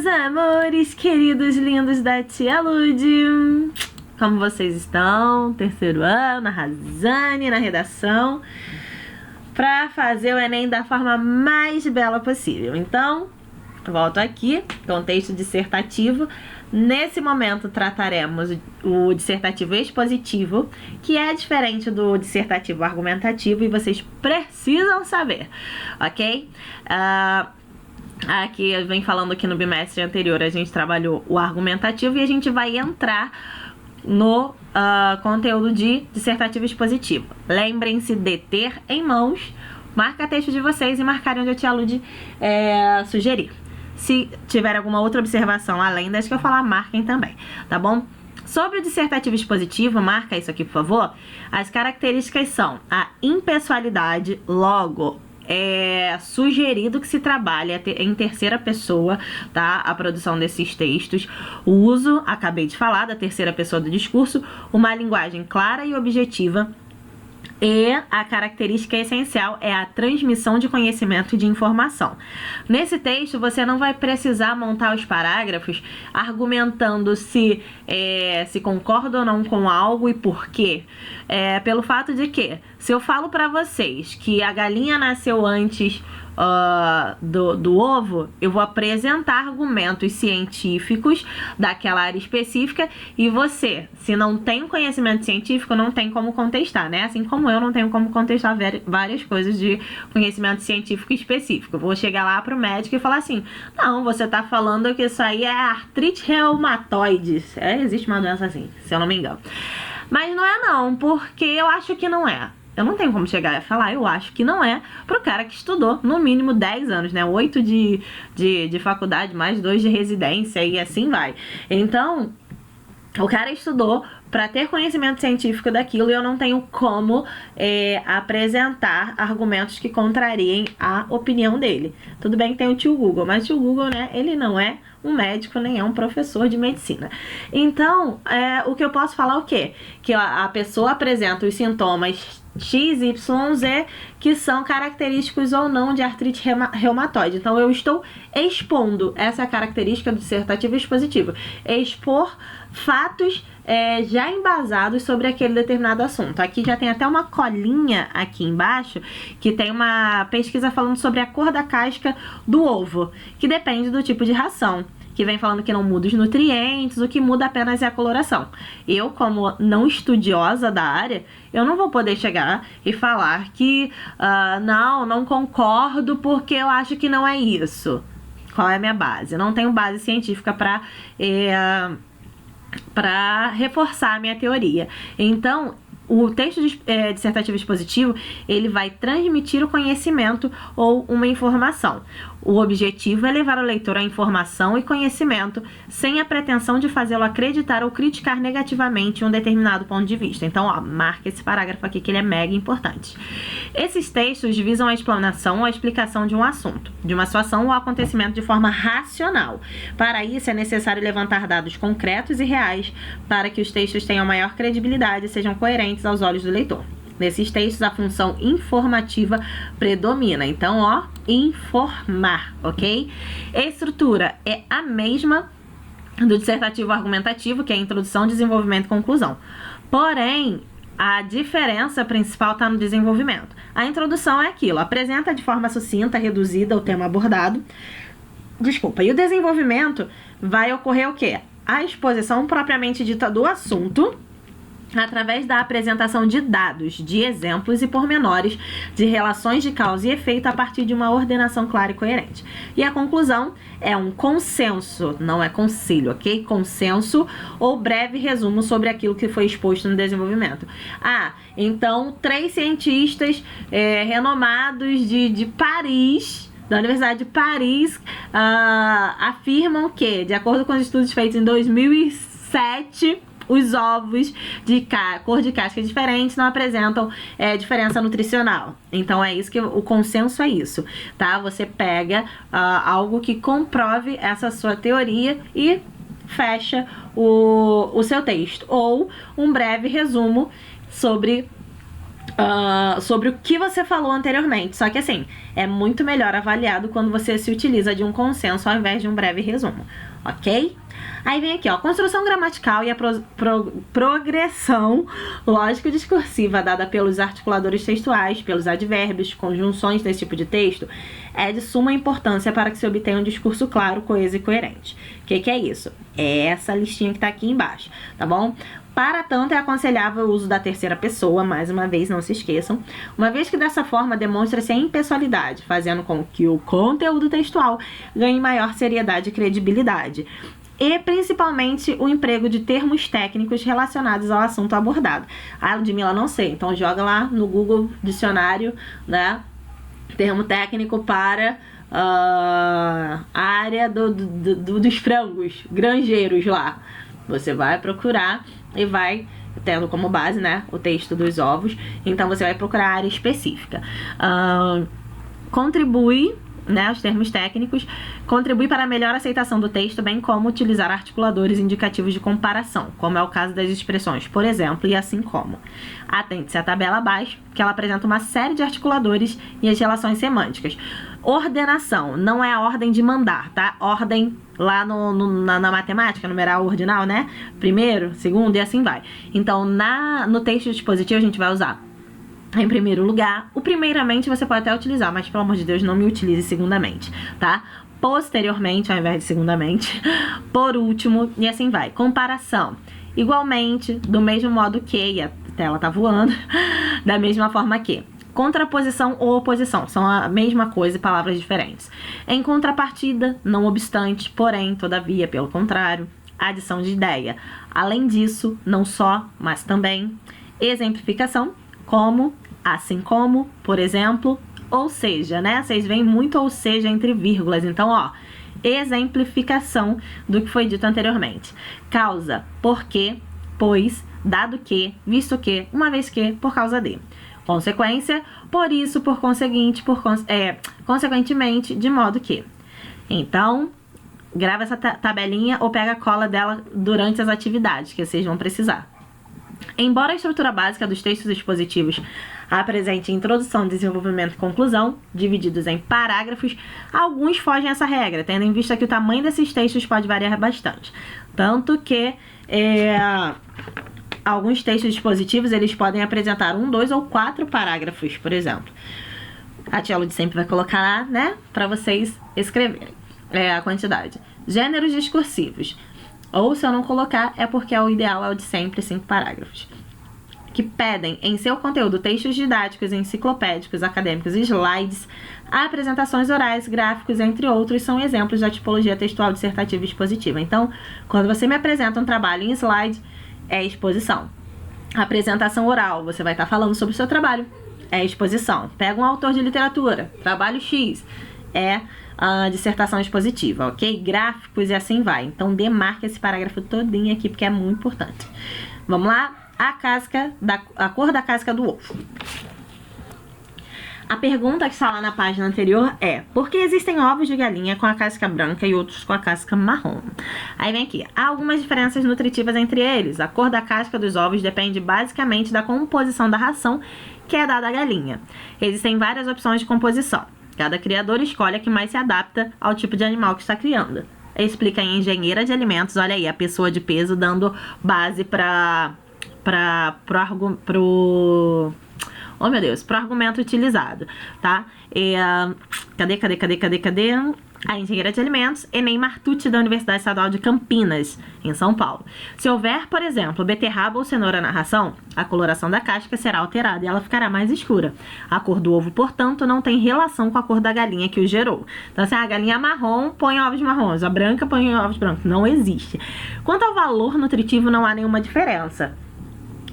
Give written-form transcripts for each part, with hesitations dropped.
amores, queridos lindos da Tia Lud. Como vocês estão? Terceiro ano, arrasando na redação para fazer o Enem da forma mais bela possível. Então, volto aqui, contexto dissertativo. Nesse momento trataremos o dissertativo expositivo, que é diferente do dissertativo argumentativo e vocês precisam saber, ok? Aqui eu venho falando que no bimestre anterior a gente trabalhou o argumentativo e a gente vai entrar no conteúdo de dissertativo expositivo. Lembrem-se de ter em mãos marca-texto de vocês e marcarem onde a Tia Lud sugerir. Se tiver alguma outra observação além das que eu falar, marquem também, tá bom? Sobre o dissertativo expositivo, marca isso aqui, por favor. As características são a impessoalidade, logo, é sugerido que se trabalhe em terceira pessoa, tá? A produção desses textos. O uso, acabei de falar, da terceira pessoa do discurso, uma linguagem clara e objetiva. E a característica essencial é a transmissão de conhecimento e de informação. Nesse texto, você não vai precisar montar os parágrafos argumentando se concorda ou não com algo e por quê. Pelo fato de que, se eu falo para vocês que a galinha nasceu antes do ovo, eu vou apresentar argumentos científicos daquela área específica e você, se não tem conhecimento científico, não tem como contestar, né? Assim como eu não tenho como contestar várias coisas de conhecimento científico específico. Eu vou chegar lá pro médico e falar assim: não, você tá falando que isso aí é artrite reumatoide. Existe uma doença assim, se eu não me engano. Mas não é não, porque eu acho que não é. Eu não tenho como chegar e falar, eu acho que não é, pro cara que estudou no mínimo 10 anos, né? 8 de faculdade, mais 2 de residência e assim vai. Então, o cara estudou para ter conhecimento científico daquilo e eu não tenho como apresentar argumentos que contrariem a opinião dele. Tudo bem que tem o tio Google, mas o tio Google, né, ele não é um médico, nem é um professor de medicina. Então, o que eu posso falar é o quê? Que a pessoa apresenta os sintomas X, Y, Z, que são característicos ou não de artrite reumatoide. Então, eu estou expondo essa característica do dissertativo expositivo. Expor fatos já embasados sobre aquele determinado assunto. Aqui já tem até uma colinha aqui embaixo, que tem uma pesquisa falando sobre a cor da casca do ovo, que depende do tipo de ração, que vem falando que não muda os nutrientes, o que muda apenas é a coloração. Eu, como não estudiosa da área, eu não vou poder chegar e falar que não concordo porque eu acho que não é isso. Qual é a minha base? Eu não tenho base científica para reforçar a minha teoria. Então, o texto dissertativo expositivo, ele vai transmitir o conhecimento ou uma informação. O objetivo é levar o leitor à informação e conhecimento sem a pretensão de fazê-lo acreditar ou criticar negativamente um determinado ponto de vista. Então, marca esse parágrafo aqui que ele é mega importante. Esses textos visam a explanação ou a explicação de um assunto, de uma situação ou acontecimento de forma racional. Para isso, é necessário levantar dados concretos e reais para que os textos tenham maior credibilidade e sejam coerentes aos olhos do leitor. Nesses textos, a função informativa predomina. Então, informar, ok? A estrutura é a mesma do dissertativo argumentativo, que é a introdução, desenvolvimento e conclusão. Porém, a diferença principal está no desenvolvimento. A introdução é aquilo, apresenta de forma sucinta, reduzida o tema abordado. E o desenvolvimento vai ocorrer o quê? A exposição propriamente dita do assunto, através da apresentação de dados, de exemplos e pormenores, de relações de causa e efeito a partir de uma ordenação clara e coerente. E a conclusão é um consenso, não é concílio, ok? Consenso ou breve resumo sobre aquilo que foi exposto no desenvolvimento. Então 3 cientistas renomados de Paris, da Universidade de Paris, afirmam que, de acordo com os estudos feitos em 2007, os ovos de cor de casca diferentes não apresentam diferença nutricional. Então é isso que o consenso é isso, tá? Você pega algo que comprove essa sua teoria e fecha o seu texto. Ou um breve resumo sobre sobre o que você falou anteriormente. Só que assim, é muito melhor avaliado quando você se utiliza de um consenso ao invés de um breve resumo, ok? Aí vem aqui, ó, construção gramatical e a progressão lógico-discursiva dada pelos articuladores textuais, pelos advérbios, conjunções desse tipo de texto, é de suma importância para que se obtenha um discurso claro, coeso e coerente. O que é isso? É essa listinha que tá aqui embaixo, tá bom? Para tanto, é aconselhável o uso da terceira pessoa, mais uma vez, não se esqueçam, uma vez que dessa forma demonstra-se a impessoalidade, fazendo com que o conteúdo textual ganhe maior seriedade e credibilidade. E principalmente o emprego de termos técnicos relacionados ao assunto abordado. Ah, Ludmilla, não sei, então joga lá no Google Dicionário, né, termo técnico para a área dos frangos, granjeiros lá. Você vai procurar e vai, tendo como base, né, o texto dos ovos, então você vai procurar a área específica. Contribui, né, os termos técnicos, contribui para a melhor aceitação do texto, bem como utilizar articuladores indicativos de comparação, como é o caso das expressões, por exemplo, e assim como. Atente-se à tabela abaixo, que ela apresenta uma série de articuladores e as relações semânticas. Ordenação, não é a ordem de mandar, tá? Ordem lá na matemática, numeral ordinal, né? Primeiro, segundo e assim vai. Então, no texto dispositivo a gente vai usar em primeiro lugar. O primeiramente você pode até utilizar, mas pelo amor de Deus, não me utilize segundamente, tá? Posteriormente, ao invés de segundamente. Por último, e assim vai. Comparação. Igualmente, do mesmo modo que, e a tela tá voando, da mesma forma que. Contraposição ou oposição, são a mesma coisa e palavras diferentes. Em contrapartida, não obstante, porém, todavia, pelo contrário. Adição de ideia. Além disso, não só, mas também. Exemplificação, como, assim como, por exemplo, ou seja, né? Vocês veem muito ou seja entre vírgulas. Então, ó, exemplificação do que foi dito anteriormente. Causa, porque, pois, dado que, visto que, uma vez que, por causa de. Consequência, por isso, por conseguinte, consequentemente, de modo que. Então, grava essa tabelinha ou pega a cola dela durante as atividades que vocês vão precisar. Embora a estrutura básica dos textos expositivos apresente introdução, desenvolvimento e conclusão, divididos em parágrafos, alguns fogem a essa regra, tendo em vista que o tamanho desses textos pode variar bastante. Tanto que alguns textos dispositivos, eles podem apresentar 1, 2 ou 4 parágrafos, por exemplo. A tia Lud sempre vai colocar lá, né, para vocês escreverem a quantidade. Gêneros discursivos. Ou, se eu não colocar, é porque o ideal é o de sempre, 5 parágrafos. Que pedem em seu conteúdo textos didáticos, enciclopédicos, acadêmicos, slides, apresentações orais, gráficos, entre outros, são exemplos da tipologia textual dissertativa e expositiva. Então, quando você me apresenta um trabalho em slide, é exposição. Apresentação oral, você vai estar falando sobre o seu trabalho, é exposição. Pega um autor de literatura, trabalho X, é a dissertação expositiva, ok? Gráficos e assim vai. Então, demarca esse parágrafo todinho aqui, porque é muito importante. Vamos lá? A cor da casca do ovo. A pergunta que está lá na página anterior é: por que existem ovos de galinha com a casca branca e outros com a casca marrom? Aí vem aqui. Há algumas diferenças nutritivas entre eles. A cor da casca dos ovos depende basicamente da composição da ração que é dada à galinha. Existem várias opções de composição. Cada criador escolhe a que mais se adapta ao tipo de animal que está criando. Explica a engenheira de alimentos, olha aí, a pessoa de peso dando base pro argumento utilizado, tá? Cadê? A engenheira de alimentos, Enem Martucci, da Universidade Estadual de Campinas, em São Paulo. Se houver, por exemplo, beterraba ou cenoura na ração, a coloração da casca será alterada e ela ficará mais escura. A cor do ovo, portanto, não tem relação com a cor da galinha que o gerou. Então, se a galinha marrom, põe ovos marrons, a branca põe ovos brancos. Não existe. Quanto ao valor nutritivo, não há nenhuma diferença.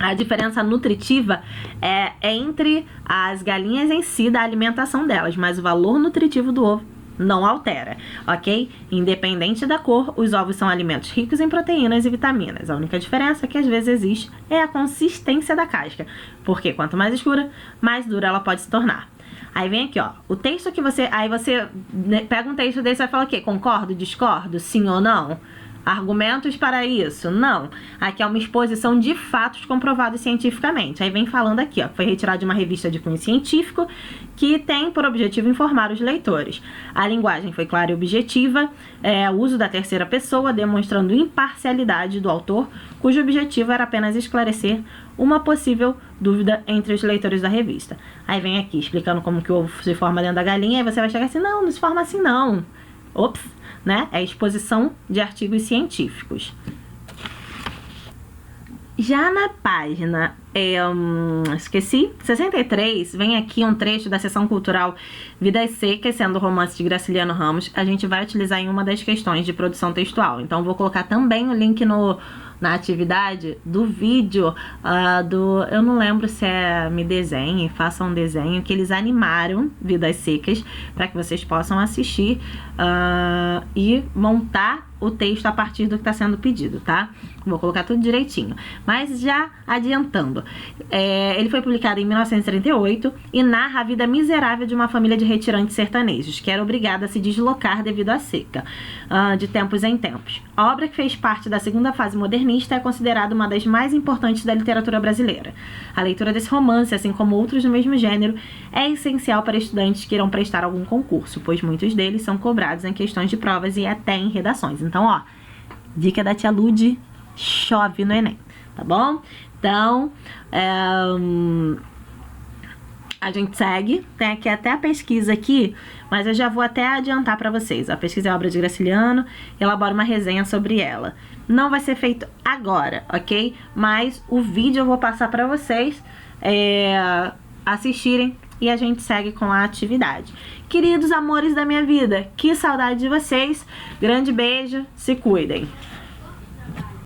A diferença nutritiva é entre as galinhas em si, da alimentação delas, mas o valor nutritivo do ovo não altera, ok? Independente da cor, os ovos são alimentos ricos em proteínas e vitaminas. A única diferença que às vezes existe é a consistência da casca, porque quanto mais escura, mais dura ela pode se tornar. Aí vem aqui, ó, o texto que você... Aí você pega um texto desse e vai falar o quê? Concordo, discordo, sim ou não? Argumentos para isso? Não. Aqui é uma exposição de fatos comprovados cientificamente. Aí vem falando aqui, ó, que foi retirado de uma revista de cunho científico que tem por objetivo informar os leitores. A linguagem foi clara e objetiva, o uso da terceira pessoa, demonstrando imparcialidade do autor, cujo objetivo era apenas esclarecer uma possível dúvida entre os leitores da revista. Aí vem aqui explicando como que o ovo se forma dentro da galinha, e você vai chegar assim, não se forma assim não. Ops, né? É exposição de artigos científicos. Já na página, 63, vem aqui um trecho da seção cultural Vidas Secas, sendo o romance de Graciliano Ramos. A gente vai utilizar em uma das questões de produção textual. Então, vou colocar também o link na atividade do vídeo eu não lembro se é Me Desenhe, Faça um Desenho, que eles animaram Vidas Secas, para que vocês possam assistir e montar o texto a partir do que está sendo pedido, tá? Vou colocar tudo direitinho. Mas já adiantando, ele foi publicado em 1938 e narra a vida miserável de uma família de retirantes sertanejos, que era obrigada a se deslocar devido à seca, de tempos em tempos. A obra, que fez parte da segunda fase modernista, é considerada uma das mais importantes da literatura brasileira. A leitura desse romance, assim como outros do mesmo gênero, é essencial para estudantes que irão prestar algum concurso, pois muitos deles são cobrados em questões de provas e até em redações. Então, ó, dica da tia Lud, chove no Enem, tá bom? Então, a gente segue, tem aqui até a pesquisa aqui, mas eu já vou até adiantar para vocês. A pesquisa é obra de Graciliano, elabora uma resenha sobre ela. Não vai ser feito agora, ok? Mas o vídeo eu vou passar para vocês assistirem e a gente segue com a atividade. Queridos amores da minha vida, que saudade de vocês. Grande beijo, se cuidem.